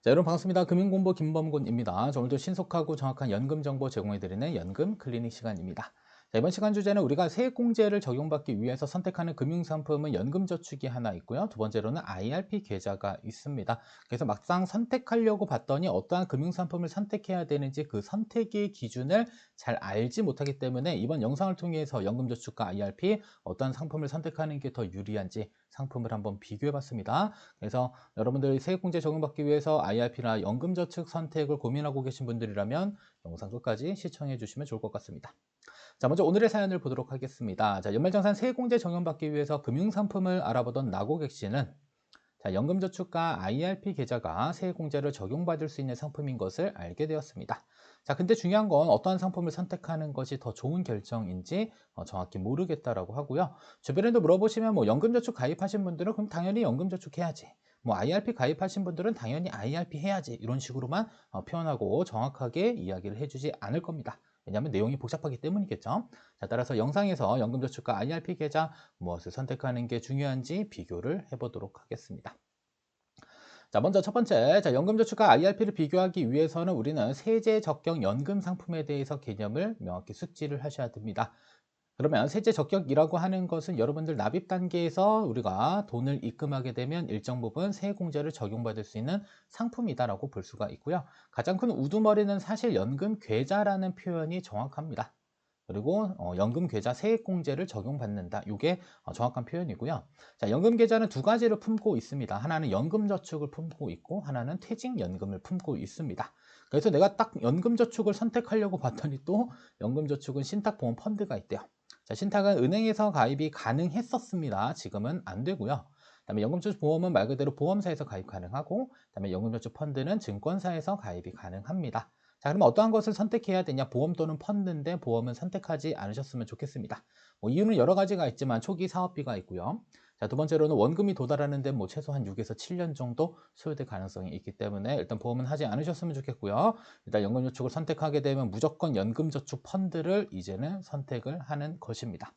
자, 여러분 반갑습니다. 금융공부 김범곤입니다. 자, 오늘도 신속하고 정확한 연금 정보 제공해드리는 연금 클리닉 시간입니다. 자, 이번 시간 주제는 우리가 세액공제를 적용받기 위해서 선택하는 금융상품은 연금저축이 하나 있고요. 두 번째로는 IRP 계좌가 있습니다. 그래서 막상 선택하려고 봤더니 어떠한 금융상품을 선택해야 되는지 그 선택의 기준을 잘 알지 못하기 때문에 이번 영상을 통해서 연금저축과 IRP 어떠한 상품을 선택하는 게 더 유리한지 상품을 한번 비교해 봤습니다. 그래서 여러분들이 세액공제 적용받기 위해서 IRP나 연금저축 선택을 고민하고 계신 분들이라면 영상 끝까지 시청해 주시면 좋을 것 같습니다. 자, 먼저 오늘의 사연을 보도록 하겠습니다. 자, 연말정산 세액공제 적용받기 위해서 금융상품을 알아보던 나고객 씨는 자, 연금저축과 IRP 계좌가 세액공제를 적용받을 수 있는 상품인 것을 알게 되었습니다. 자, 근데 중요한 건 어떠한 상품을 선택하는 것이 더 좋은 결정인지 정확히 모르겠다라고 하고요. 주변에도 물어보시면 뭐 연금저축 가입하신 분들은 그럼 당연히 연금저축 해야지. 뭐 IRP 가입하신 분들은 당연히 IRP 해야지. 이런 식으로만 표현하고 정확하게 이야기를 해주지 않을 겁니다. 왜냐하면 내용이 복잡하기 때문이겠죠. 자, 따라서 영상에서 연금저축과 IRP 계좌 무엇을 선택하는 게 중요한지 비교를 해보도록 하겠습니다. 자, 먼저 첫 번째, 자, 연금저축과 IRP를 비교하기 위해서는 우리는 세제 적격 연금 상품에 대해서 개념을 명확히 숙지를 하셔야 됩니다. 그러면 세제 적격이라고 하는 것은 여러분들 납입 단계에서 우리가 돈을 입금하게 되면 일정 부분 세액공제를 적용받을 수 있는 상품이다라고 볼 수가 있고요. 가장 큰 우두머리는 사실 연금 계좌라는 표현이 정확합니다. 그리고 연금 계좌 세액공제를 적용받는다. 이게 정확한 표현이고요. 자, 연금 계좌는 두 가지를 품고 있습니다. 하나는 연금저축을 품고 있고 하나는 퇴직연금을 품고 있습니다. 그래서 내가 딱 연금저축을 선택하려고 봤더니 또 연금저축은 신탁보험 펀드가 있대요. 자, 신탁은 은행에서 가입이 가능했었습니다. 지금은 안 되고요. 그다음에 연금저축 보험은 말 그대로 보험사에서 가입 가능하고, 그다음에 연금저축 펀드는 증권사에서 가입이 가능합니다. 자, 그러면 어떠한 것을 선택해야 되냐? 보험 또는 펀드인데 보험은 선택하지 않으셨으면 좋겠습니다. 뭐 이유는 여러 가지가 있지만 초기 사업비가 있고요. 자, 두 번째로는 원금이 도달하는데 뭐 최소한 6에서 7년 정도 소요될 가능성이 있기 때문에 일단 보험은 하지 않으셨으면 좋겠고요. 일단 연금저축을 선택하게 되면 무조건 연금저축 펀드를 이제는 선택을 하는 것입니다.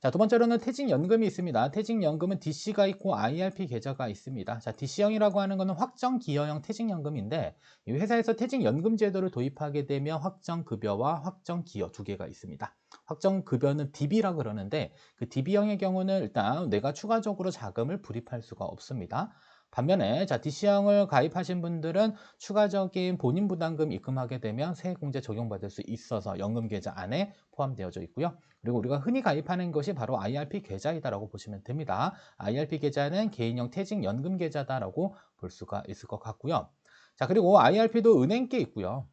자, 두 번째로는 퇴직연금이 있습니다. 퇴직연금은 DC가 있고 IRP 계좌가 있습니다. 자, DC형이라고 하는 것은 확정기여형 퇴직연금인데 이 회사에서 퇴직연금 제도를 도입하게 되면 확정급여와 확정기여 두 개가 있습니다. 확정급여는 DB라 그러는데 그 DB형의 경우는 일단 내가 추가적으로 자금을 불입할 수가 없습니다. 반면에 자, DC형을 가입하신 분들은 추가적인 본인 부담금 입금하게 되면 세액공제 적용받을 수 있어서 연금계좌 안에 포함되어져 있고요. 그리고 우리가 흔히 가입하는 것이 바로 IRP 계좌이다라고 보시면 됩니다. IRP 계좌는 개인형 퇴직연금 계좌다라고 볼 수가 있을 것 같고요. 자, 그리고 IRP도 은행께 있고요.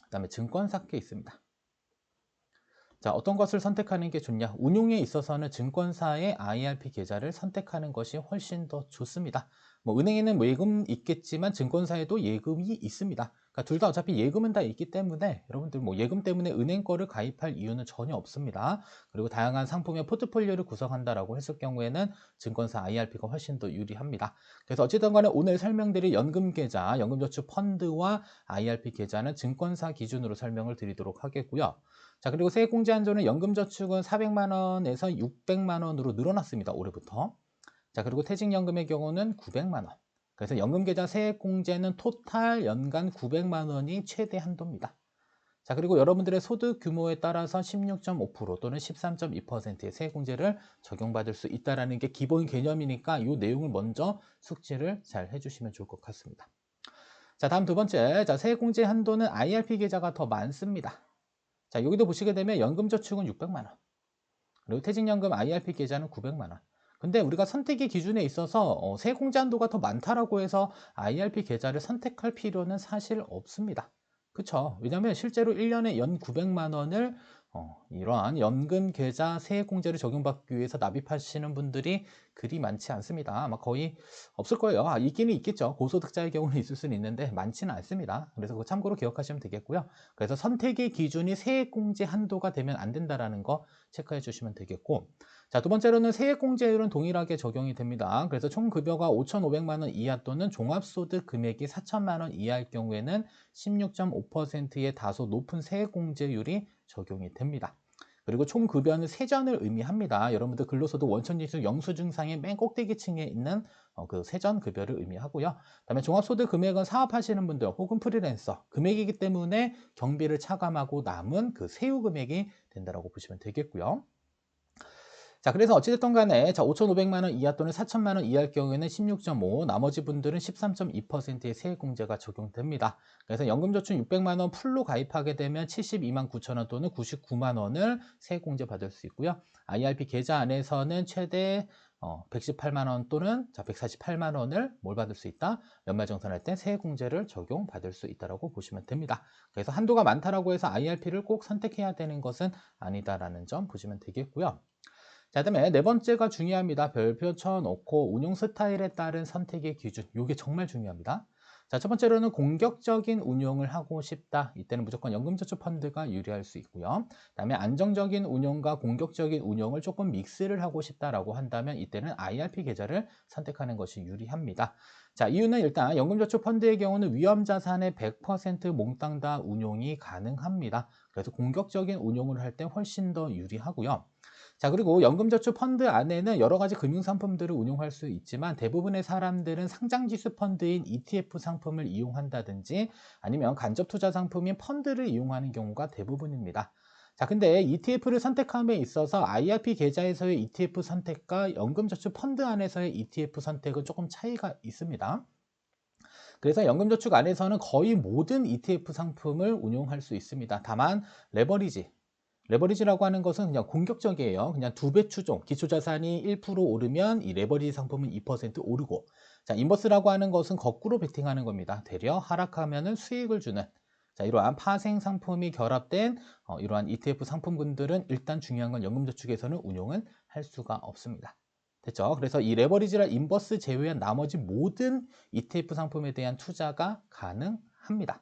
그다음에 증권사께 있습니다. 자, 어떤 것을 선택하는 게 좋냐? 운용에 있어서는 증권사의 IRP 계좌를 선택하는 것이 훨씬 더 좋습니다. 뭐 은행에는 뭐 예금 있겠지만 증권사에도 예금이 있습니다. 그러니까 둘 다 어차피 예금은 다 있기 때문에 여러분들 뭐 예금 때문에 은행 거를 가입할 이유는 전혀 없습니다. 그리고 다양한 상품의 포트폴리오를 구성한다라고 했을 경우에는 증권사 IRP가 훨씬 더 유리합니다. 그래서 어쨌든 간에 오늘 설명드릴 연금 계좌, 연금저축 펀드와 IRP 계좌는 증권사 기준으로 설명을 드리도록 하겠고요. 자, 그리고 세액공제 한도는 연금저축은 400만 원에서 600만 원으로 늘어났습니다. 올해부터. 자, 그리고 퇴직연금의 경우는 900만 원. 그래서 연금계좌 세액공제는 토탈 연간 900만 원이 최대 한도입니다. 자, 그리고 여러분들의 소득 규모에 따라서 16.5% 또는 13.2%의 세액공제를 적용받을 수 있다는 게 기본 개념이니까 이 내용을 먼저 숙지를 잘 해주시면 좋을 것 같습니다. 자, 다음 두 번째. 자, 세액공제 한도는 IRP 계좌가 더 많습니다. 자, 여기도 보시게 되면 연금저축은 600만 원, 그리고 퇴직연금 IRP 계좌는 900만 원. 근데 우리가 선택의 기준에 있어서 세공제 한도가 더 많다라고 해서 IRP 계좌를 선택할 필요는 사실 없습니다. 그쵸? 왜냐하면 실제로 1년에 연 900만 원을 이러한 연금 계좌 세액공제를 적용받기 위해서 납입하시는 분들이 그리 많지 않습니다. 아마 거의 없을 거예요. 있기는 있겠죠. 고소득자의 경우는 있을 수는 있는데 많지는 않습니다. 그래서 그거 참고로 기억하시면 되겠고요. 그래서 선택의 기준이 세액공제 한도가 되면 안 된다라는 거 체크해 주시면 되겠고, 자, 두 번째로는 세액공제율은 동일하게 적용이 됩니다. 그래서 총 급여가 5,500만 원 이하 또는 종합소득 금액이 4천만 원 이하일 경우에는 16.5%의 다소 높은 세액공제율이 적용이 됩니다. 그리고 총급여는 세전을 의미합니다. 여러분들 근로소득 원천지수 영수증상의 맨 꼭대기층에 있는 그 세전급여를 의미하고요. 그다음에 종합소득 금액은 사업하시는 분들 혹은 프리랜서 금액이기 때문에 경비를 차감하고 남은 그 세후 금액이 된다라고 보시면 되겠고요. 자, 그래서 어찌됐든 간에 5,500만 원 이하 또는 4천만 원 이하일 경우에는 16.5, 나머지 분들은 13.2%의 세액공제가 적용됩니다. 그래서 연금저축 600만 원 풀로 가입하게 되면 72만 9천 원 또는 99만 원을 세액공제 받을 수 있고요. IRP 계좌 안에서는 최대 118만 원 또는 148만 원을 뭘 받을 수 있다? 연말정산할 때 세액공제를 적용받을 수 있다고 보시면 됩니다. 그래서 한도가 많다라고 해서 IRP를 꼭 선택해야 되는 것은 아니다라는 점 보시면 되겠고요. 자, 그다음에 네 번째가 중요합니다. 별표 쳐놓고 운용 스타일에 따른 선택의 기준. 이게 정말 중요합니다. 자, 첫 번째로는 공격적인 운용을 하고 싶다. 이때는 무조건 연금저축 펀드가 유리할 수 있고요. 그다음에 안정적인 운용과 공격적인 운용을 조금 믹스를 하고 싶다라고 한다면 이때는 IRP 계좌를 선택하는 것이 유리합니다. 자, 이유는 일단 연금저축 펀드의 경우는 위험자산의 100% 몽땅 다 운용이 가능합니다. 그래서 공격적인 운용을 할 때 훨씬 더 유리하고요. 자, 그리고 연금저축 펀드 안에는 여러 가지 금융상품들을 운용할 수 있지만 대부분의 사람들은 상장지수 펀드인 ETF 상품을 이용한다든지 아니면 간접투자 상품인 펀드를 이용하는 경우가 대부분입니다. 자, 근데 ETF를 선택함에 있어서 IRP 계좌에서의 ETF 선택과 연금저축 펀드 안에서의 ETF 선택은 조금 차이가 있습니다. 그래서 연금저축 안에서는 거의 모든 ETF 상품을 운용할 수 있습니다. 다만 레버리지라고 하는 것은 그냥 공격적이에요. 그냥 두 배 추종. 기초자산이 1% 오르면 이 레버리지 상품은 2% 오르고. 자, 인버스라고 하는 것은 거꾸로 베팅하는 겁니다. 되려 하락하면은 수익을 주는. 자, 이러한 파생 상품이 결합된 이러한 ETF 상품군들은 일단 중요한 건 연금저축에서는 운용은 할 수가 없습니다. 됐죠? 그래서 이 레버리지랑 인버스 제외한 나머지 모든 ETF 상품에 대한 투자가 가능합니다.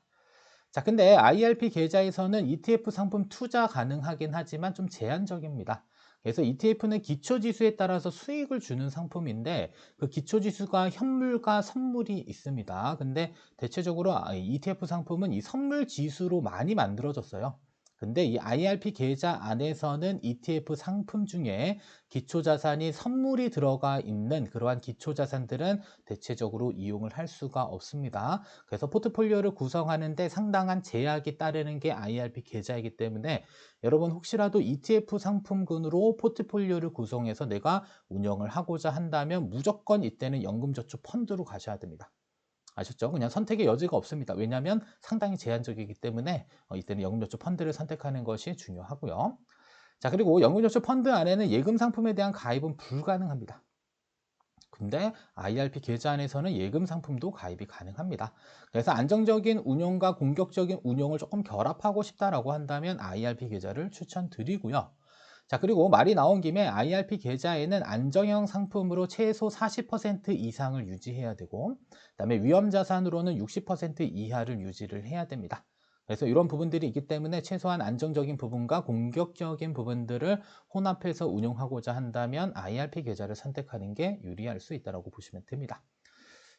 자, 근데 IRP 계좌에서는 ETF 상품 투자 가능하긴 하지만 좀 제한적입니다. 그래서 ETF는 기초지수에 따라서 수익을 주는 상품인데 그 기초지수가 현물과 선물이 있습니다. 근데 대체적으로 ETF 상품은 이 선물 지수로 많이 만들어졌어요. 근데 이 IRP 계좌 안에서는 ETF 상품 중에 기초자산이 선물이 들어가 있는 그러한 기초자산들은 대체적으로 이용을 할 수가 없습니다. 그래서 포트폴리오를 구성하는데 상당한 제약이 따르는 게 IRP 계좌이기 때문에 여러분 혹시라도 ETF 상품군으로 포트폴리오를 구성해서 내가 운영을 하고자 한다면 무조건 이때는 연금저축 펀드로 가셔야 됩니다. 아셨죠? 그냥 선택의 여지가 없습니다. 왜냐하면 상당히 제한적이기 때문에 이때는 연금저축 펀드를 선택하는 것이 중요하고요. 자, 그리고 연금저축 펀드 안에는 예금 상품에 대한 가입은 불가능합니다. 근데 IRP 계좌 안에서는 예금 상품도 가입이 가능합니다. 그래서 안정적인 운용과 공격적인 운용을 조금 결합하고 싶다라고 한다면 IRP 계좌를 추천드리고요. 자, 그리고 말이 나온 김에 IRP 계좌에는 안정형 상품으로 최소 40% 이상을 유지해야 되고, 그다음에 위험자산으로는 60% 이하를 유지를 해야 됩니다. 그래서 이런 부분들이 있기 때문에 최소한 안정적인 부분과 공격적인 부분들을 혼합해서 운용하고자 한다면 IRP 계좌를 선택하는 게 유리할 수 있다고 보시면 됩니다.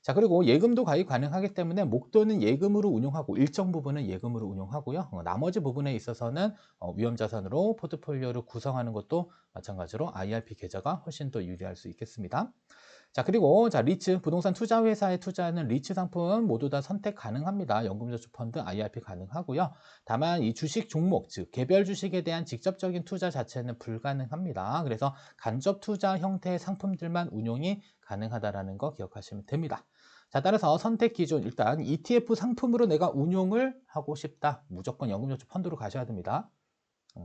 자, 그리고 예금도 가입 가능하기 때문에 목돈은 예금으로 운용하고 일정 부분은 예금으로 운용하고요. 나머지 부분에 있어서는 위험자산으로 포트폴리오를 구성하는 것도 마찬가지로 IRP 계좌가 훨씬 더 유리할 수 있겠습니다. 자, 그리고 리츠 부동산 투자 회사에 투자하는 리츠 상품 모두 다 선택 가능합니다. 연금저축펀드 IRP 가능하고요. 다만 이 주식 종목 즉 개별 주식에 대한 직접적인 투자 자체는 불가능합니다. 그래서 간접 투자 형태의 상품들만 운용이 가능하다라는 거 기억하시면 됩니다. 자, 따라서 선택 기준 일단 ETF 상품으로 내가 운용을 하고 싶다. 무조건 연금저축 펀드로 가셔야 됩니다.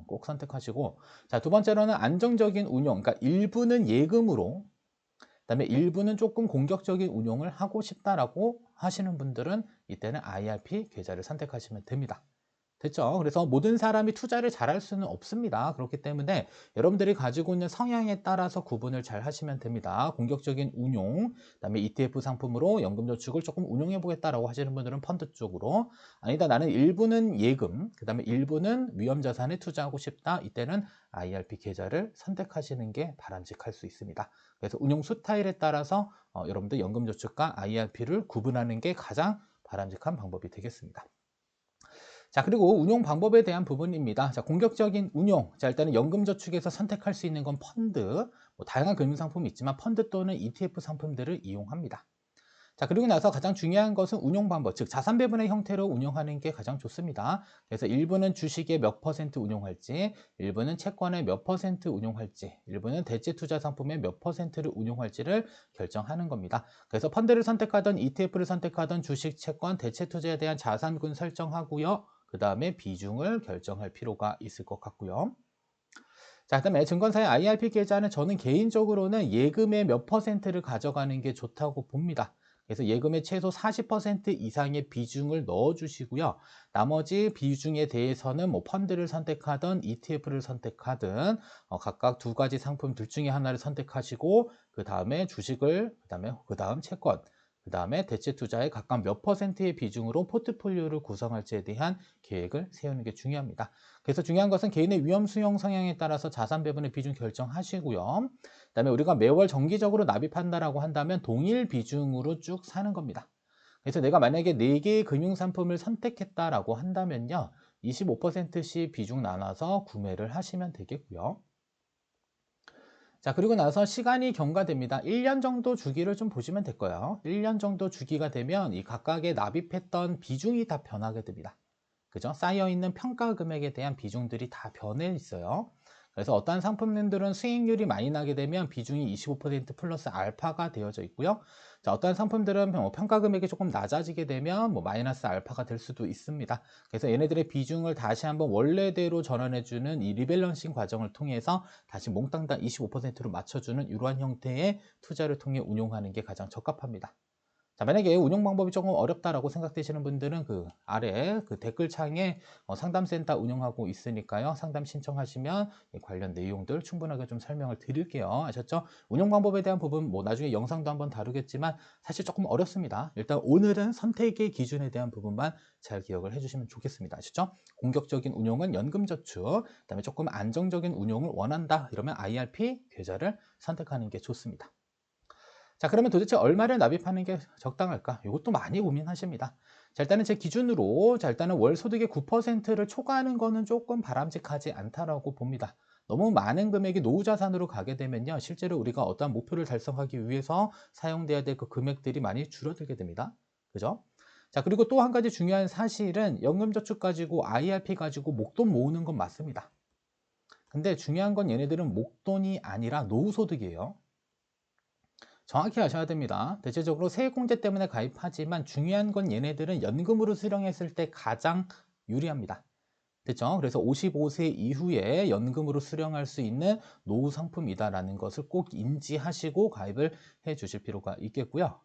꼭 선택하시고, 자, 두 번째로는 안정적인 운용, 그러니까 일부는 예금으로 그다음에 일부는 조금 공격적인 운용을 하고 싶다라고 하시는 분들은 이때는 IRP 계좌를 선택하시면 됩니다. 됐죠? 그래서 모든 사람이 투자를 잘할 수는 없습니다. 그렇기 때문에 여러분들이 가지고 있는 성향에 따라서 구분을 잘 하시면 됩니다. 공격적인 운용, 그다음에 ETF 상품으로 연금저축을 조금 운용해 보겠다라고 하시는 분들은 펀드 쪽으로, 아니다 나는 일부는 예금, 그다음에 일부는 위험자산에 투자하고 싶다. 이때는 IRP 계좌를 선택하시는 게 바람직할 수 있습니다. 그래서 운용 스타일에 따라서 여러분들 연금저축과 IRP를 구분하는 게 가장 바람직한 방법이 되겠습니다. 자, 그리고 운용 방법에 대한 부분입니다. 자, 공격적인 운용. 자, 일단은 연금저축에서 선택할 수 있는 건 펀드, 뭐 다양한 금융상품이 있지만 펀드 또는 ETF 상품들을 이용합니다. 자, 그리고 나서 가장 중요한 것은 운용 방법, 즉 자산 배분의 형태로 운용하는 게 가장 좋습니다. 그래서 일부는 주식에 몇 퍼센트 운용할지, 일부는 채권에 몇 퍼센트 운용할지, 일부는 대체 투자 상품에 몇 퍼센트를 운용할지를 결정하는 겁니다. 그래서 펀드를 선택하던 ETF를 선택하던 주식, 채권, 대체 투자에 대한 자산군 설정하고요. 그 다음에 비중을 결정할 필요가 있을 것 같고요. 자, 그다음에 증권사의 IRP 계좌는 저는 개인적으로는 예금의 몇 퍼센트를 가져가는 게 좋다고 봅니다. 그래서 예금의 최소 40% 이상의 비중을 넣어 주시고요. 나머지 비중에 대해서는 뭐 펀드를 선택하든 ETF를 선택하든 각각 두 가지 상품 둘 중에 하나를 선택하시고 그다음에 주식을 그다음 채권 그다음에 대체 투자에 각각 몇 퍼센트의 비중으로 포트폴리오를 구성할지에 대한 계획을 세우는 게 중요합니다. 그래서 중요한 것은 개인의 위험 수용 성향에 따라서 자산 배분의 비중 결정하시고요. 그다음에 우리가 매월 정기적으로 납입한다라고 한다면 동일 비중으로 쭉 사는 겁니다. 그래서 내가 만약에 4개의 금융 상품을 선택했다라고 한다면요. 25%씩 비중 나눠서 구매를 하시면 되겠고요. 자, 그리고 나서 시간이 경과됩니다. 1년 정도 주기를 좀 보시면 될 거예요. 1년 정도 주기가 되면 이 각각의 납입했던 비중이 다 변하게 됩니다. 그죠? 쌓여있는 평가 금액에 대한 비중들이 다 변해 있어요. 그래서 어떠한 상품들은 수익률이 많이 나게 되면 비중이 25% 플러스 알파가 되어져 있고요. 자, 어떠한 상품들은 평가 금액이 조금 낮아지게 되면 뭐 마이너스 알파가 될 수도 있습니다. 그래서 얘네들의 비중을 다시 한번 원래대로 전환해주는 이 리밸런싱 과정을 통해서 다시 몽땅 다 25%로 맞춰주는 이러한 형태의 투자를 통해 운용하는 게 가장 적합합니다. 자, 만약에 운영 방법이 조금 어렵다라고 생각되시는 분들은 그 아래 그 댓글창에 상담센터 운영하고 있으니까요. 상담 신청하시면 관련 내용들 충분하게 좀 설명을 드릴게요. 아셨죠? 운영 방법에 대한 부분 뭐 나중에 영상도 한번 다루겠지만 사실 조금 어렵습니다. 일단 오늘은 선택의 기준에 대한 부분만 잘 기억을 해주시면 좋겠습니다. 아시죠? 공격적인 운용은 연금저축, 그다음에 조금 안정적인 운용을 원한다. 이러면 IRP 계좌를 선택하는 게 좋습니다. 자, 그러면 도대체 얼마를 납입하는 게 적당할까? 이것도 많이 고민하십니다. 자, 일단은 제 기준으로, 자, 일단은 월 소득의 9%를 초과하는 거는 조금 바람직하지 않다라고 봅니다. 너무 많은 금액이 노후 자산으로 가게 되면요. 실제로 우리가 어떠한 목표를 달성하기 위해서 사용돼야 될 그 금액들이 많이 줄어들게 됩니다. 그죠? 자, 그리고 또 한 가지 중요한 사실은 연금저축 가지고 IRP 가지고 목돈 모으는 건 맞습니다. 근데 중요한 건 얘네들은 목돈이 아니라 노후소득이에요. 정확히 아셔야 됩니다. 대체적으로 세액공제 때문에 가입하지만 중요한 건 얘네들은 연금으로 수령했을 때 가장 유리합니다. 됐죠? 그래서 55세 이후에 연금으로 수령할 수 있는 노후 상품이다라는 것을 꼭 인지하시고 가입을 해 주실 필요가 있겠고요.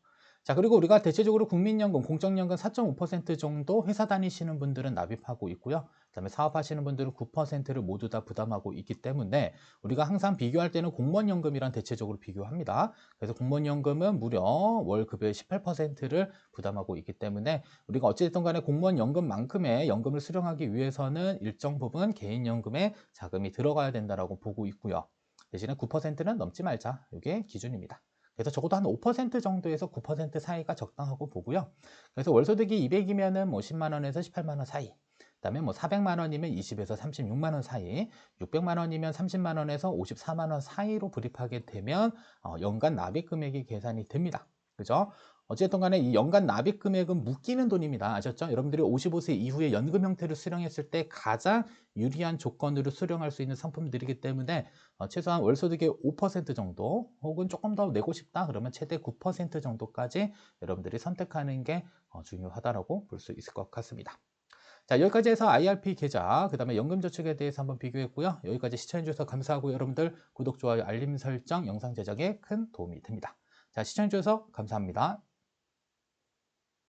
자, 그리고 우리가 대체적으로 국민연금, 공적연금 4.5% 정도 회사 다니시는 분들은 납입하고 있고요. 그다음에 사업하시는 분들은 9%를 모두 다 부담하고 있기 때문에 우리가 항상 비교할 때는 공무원연금이랑 대체적으로 비교합니다. 그래서 공무원연금은 무려 월급의 18%를 부담하고 있기 때문에 우리가 어찌됐든 간에 공무원연금만큼의 연금을 수령하기 위해서는 일정 부분 개인연금에 자금이 들어가야 된다라고 보고 있고요. 대신에 9%는 넘지 말자. 이게 기준입니다. 그래서 적어도 한 5% 정도에서 9% 사이가 적당하고 보고요. 그래서 월소득이 200이면은 뭐 10만 원에서 18만 원 사이. 그다음에 뭐 400만 원이면 20에서 36만 원 사이, 600만 원이면 30만 원에서 54만 원 사이로 불입하게 되면 연간 납입 금액이 계산이 됩니다. 그죠? 어쨌든 간에 이 연간 납입 금액은 묶이는 돈입니다. 아셨죠? 여러분들이 55세 이후에 연금 형태를 수령했을 때 가장 유리한 조건으로 수령할 수 있는 상품들이기 때문에 최소한 월소득의 5% 정도 혹은 조금 더 내고 싶다 그러면 최대 9% 정도까지 여러분들이 선택하는 게 중요하다고 볼 수 있을 것 같습니다. 자, 여기까지 해서 IRP 계좌, 그 다음에 연금저축에 대해서 한번 비교했고요. 여기까지 시청해주셔서 감사하고 여러분들 구독, 좋아요, 알림 설정, 영상 제작에 큰 도움이 됩니다. 자, 시청해주셔서 감사합니다.